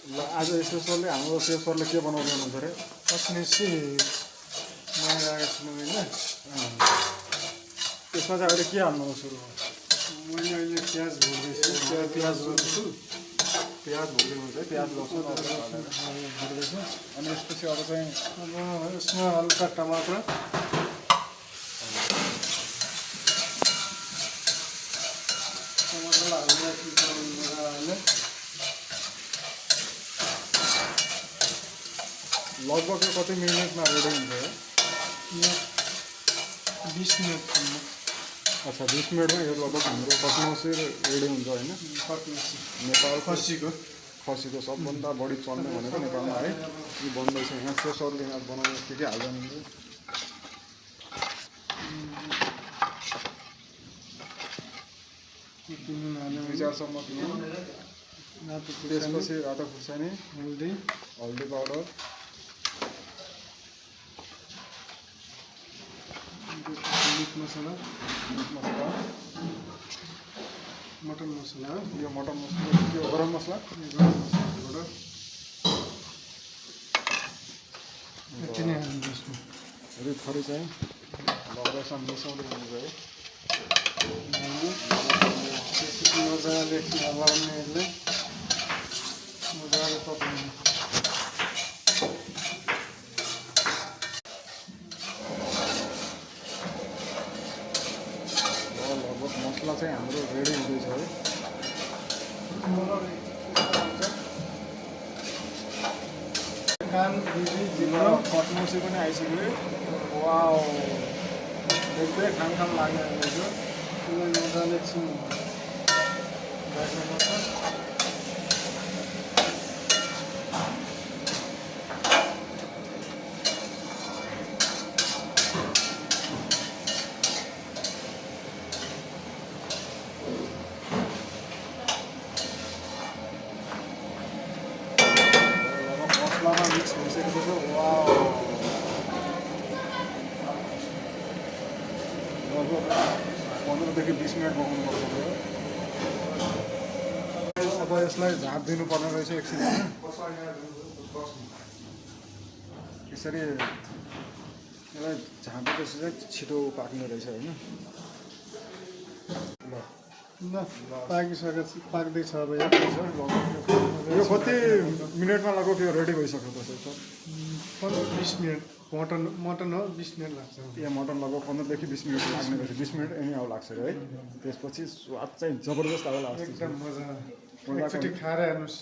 ल आज यसो सरले हाम्रो सेफ सरले के बनाउँदै हुनुहुन्छ अरे पत्नेसी बनाइरहेको छु मैले त्यसमा चाहिँ अहिले के हाल्नु सुरु मैले अहिले प्याज भर्दैछु प्याज भर्दै हुन्छ है प्याज लसुन भर्दैछु अनि यसपछि अब चाहिँ अब यसमा हल्का टमाटर हाल्दै लगभग कति मिनटमा रेडी हुन्छ है 20 मिनटसम्म अच्छा 20 मिनटमा यो लगभग हाम्रो पत्मौसी रेडी हुन्छ होइन पत्नेसी नेपाल खसीको सबभन्दा बढी चल्ने भनेको नेपालमा है यो बन्दैछ यहाँ सेसरले यहाँ बनाउने के हाल्दैन दुई चार चम्मच त्यसपछि रातो खुर्सानी हल्दी पाउडर मिट मसला मटन मसला यो मटन मसला यो गरम मसला पाउडर यति नै हाल्नु यसमा थरी चाहिँ लगभग मिसाउँदै हुनुहुन्छ है मजाले हल्लाउने यसले मजाले पकाउनु लगभग मसला चाहिँ हाम्रो रेडी हुँदैछ है कान जिल्ला पत्मौसी पनि आइसक्यो है वाउ देख्दै खान लाग्ने रहेछ त्यसलाई मजाले एकछिन राख्नुपर्छ मसलामा मिक्स भइसकेको छ वाउ लगभग 15 देखि 20 मिनट पकाउनुपर्छ अब यसलाई झाँप दिनुपर्ने रहेछ एकछिन यसरी यसलाई झाँपेपछि चाहिँ छिटो पाक्ने रहेछ होइन ल पाक्दैछ अब यो कति मिनटमा लगभग यो रेडी भइसक्यो त्यसै सर 15-20 मिनट मटन हो 20 मिनट लाग्छ यो मटन लगभग 15 देखि 20 मिनट लाग्ने रहेछ 20 मिनट एनी आउ लाग्छ है त्यसपछि स्वाद चाहिँ जबरजस्त आउला एकदम मजा एकचोटि खाएर हेर्नुहोस्